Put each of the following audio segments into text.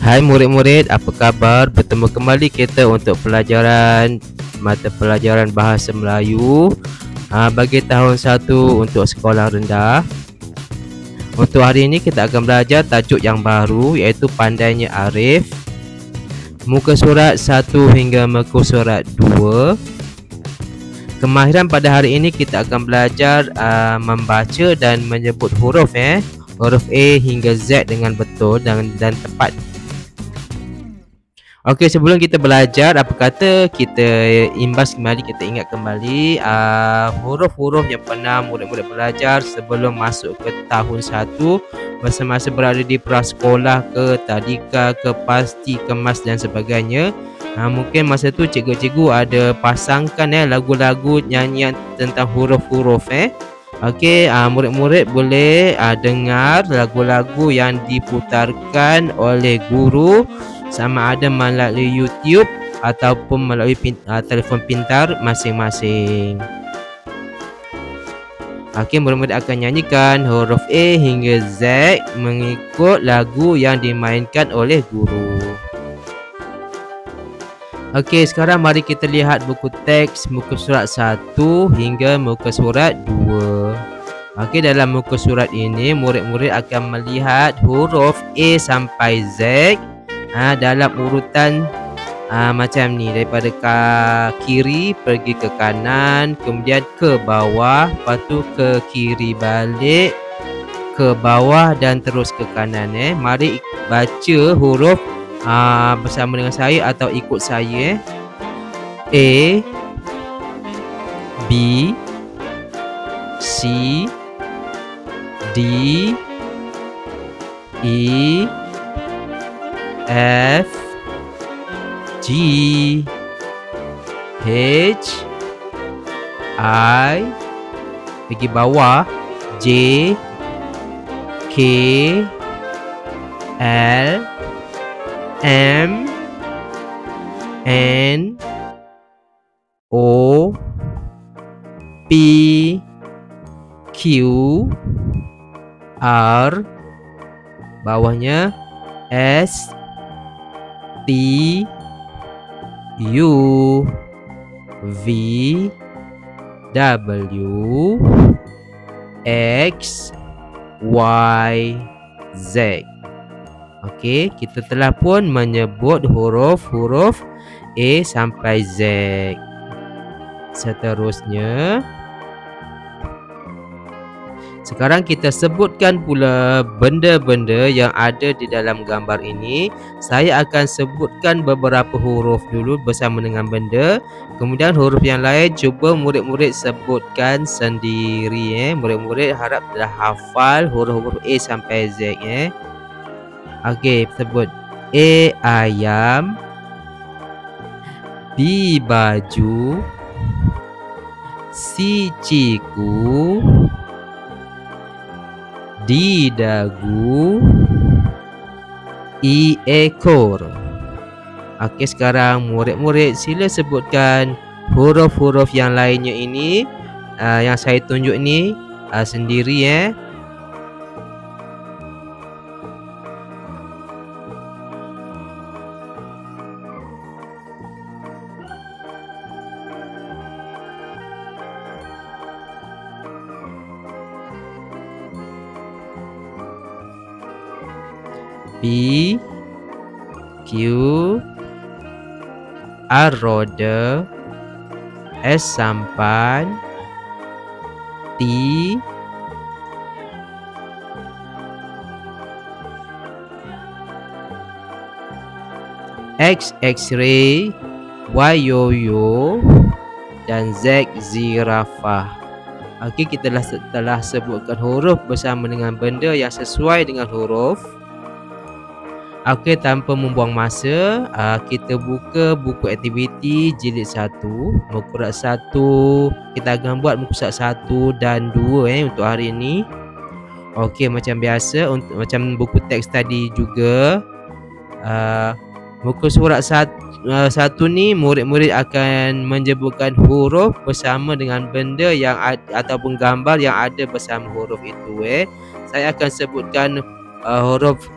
Hai murid-murid, apa khabar? Bertemu kembali kita untuk pelajaran mata pelajaran Bahasa Melayu bagi tahun 1 untuk sekolah rendah. Untuk hari ini kita akan belajar tajuk yang baru, iaitu Pandainya Arif. Muka surat 1 hingga muka surat 2. Kemahiran pada hari ini kita akan belajar membaca dan menyebut huruf huruf A hingga Z dengan betul dan tepat. Okey, sebelum kita belajar, apa kata kita imbas kembali, kita ingat kembali huruf-huruf yang pernah murid-murid belajar sebelum masuk ke tahun 1, masa-masa berada di prasekolah ke, tadika ke, pasti, kemas dan sebagainya. Mungkin masa tu cikgu-cikgu ada pasangkan lagu-lagu nyanyian tentang huruf-huruf. Okey, murid-murid boleh dengar lagu-lagu yang diputarkan oleh guru, sama ada melalui YouTube ataupun melalui telefon pintar masing-masing. Okey, murid-murid akan nyanyikan huruf A hingga Z mengikut lagu yang dimainkan oleh guru. Okey, sekarang mari kita lihat buku teks muka surat 1 hingga muka surat 2. Okey, dalam muka surat ini murid-murid akan melihat huruf A sampai Z dalam urutan macam ni, daripada kiri pergi ke kanan, kemudian ke bawah, lepas tu ke kiri balik, ke bawah dan terus ke kanan. Mari baca huruf bersama dengan saya atau ikut saya. A, B, C, D, E, F, G, H, I, pergi bawah, J, K, L, M, N, O, P, Q, R, bawahnya S, T, U, V, W, X, Y, Z. Okey, kita telah pun menyebut huruf-huruf A sampai Z. Seterusnya, sekarang kita sebutkan pula benda-benda yang ada di dalam gambar ini. Saya akan sebutkan beberapa huruf dulu bersama dengan benda. Kemudian huruf yang lain cuba murid-murid sebutkan sendiri. Murid-murid harap telah hafal huruf-huruf A sampai Z. Okey, sebut. A, ayam. B, baju. C, ciku. D, dagu. E, ekor. Okey, sekarang murid-murid sila sebutkan huruf-huruf yang lainnya ini, yang saya tunjuk ni sendiri. P, Q, R, roda. S, sampan. T, X, X-ray. Y, yoyo. Dan Z, zirafah. Okey, kita telah sebutkan huruf bersama dengan benda yang sesuai dengan huruf. Okey, tanpa membuang masa, kita buka buku aktiviti jilid 1, muka surat 1. Kita akan buat muka surat 1 dan 2 untuk hari ini. Okey, macam biasa, macam buku teks tadi juga, muka surat 1 ni murid-murid akan menyebutkan huruf bersama dengan benda yang ataupun gambar yang ada bersama huruf itu. Saya akan sebutkan huruf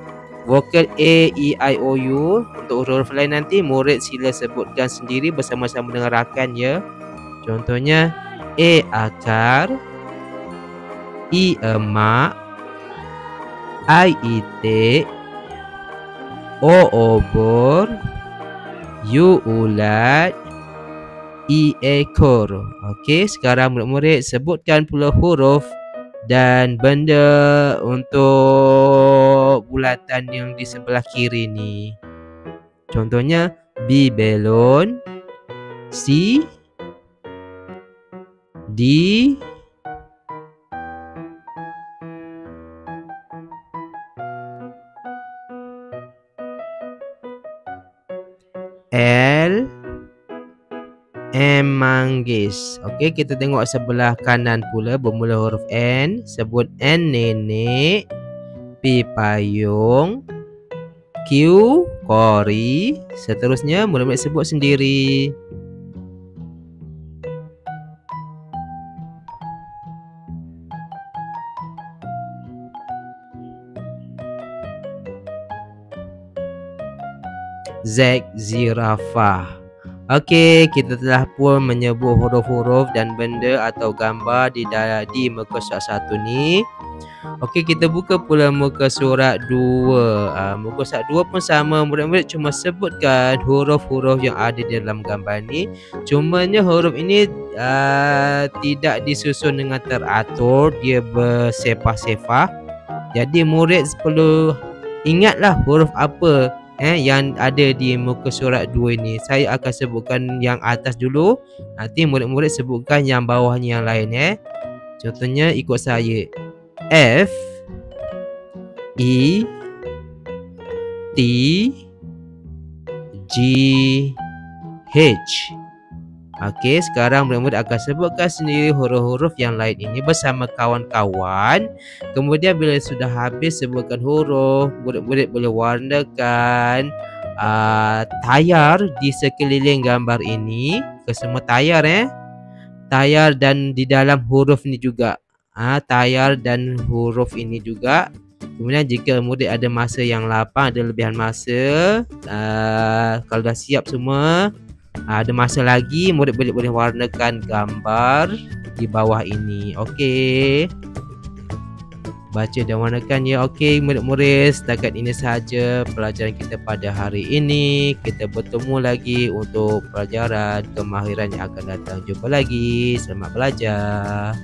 Vokal A, E, I, O, U. Untuk huruf lain nanti murid sila sebutkan sendiri bersama-sama dengan rakan ya. Contohnya A akar, E emak, I itik, O obor, U ulat, E ekor. Okey, sekarang murid-murid sebutkan pula huruf dan benda untuk bulatan yang di sebelah kiri ni. Contohnya B belon, C D, L, M manggis. Okey, kita tengok sebelah kanan pula bermula huruf N. Sebut N nenek, P payung, Q kori. Seterusnya murid-murid sebut sendiri. Z zirafah. Okey, kita telah pun menyebut huruf-huruf dan benda atau gambar di muka surat 1 ni. Okey, kita buka pula muka surat 2. Muka surat 2 pun sama, murid-murid cuma sebutkan huruf-huruf yang ada di dalam gambar ni. Cumanya huruf ini tidak disusun dengan teratur, dia bersepah-sepah. Jadi murid perlu ingatlah huruf apa yang ada di muka surat 2 ini. Saya akan sebutkan yang atas dulu. Nanti murid-murid sebutkan yang bawahnya yang lain Contohnya ikut saya. F, E, T, G, H. Okey, sekarang murid-murid akan sebutkan sendiri huruf-huruf yang lain ini bersama kawan-kawan. Kemudian bila sudah habis sebutkan huruf, murid-murid boleh warnakan tayar di sekeliling gambar ini. Kesemua tayar tayar dan di dalam huruf ni juga. Tayar dan huruf ini juga. Kemudian jika murid ada masa yang lapang, ada lebihan masa, kalau dah siap semua, ada masa lagi, murid boleh warnakan gambar di bawah ini. Okey, baca dan warnakan ya. Okey murid-murid, setakat ini sahaja pelajaran kita pada hari ini. Kita bertemu lagi untuk pelajaran kemahiran yang akan datang. Jumpa lagi, selamat belajar.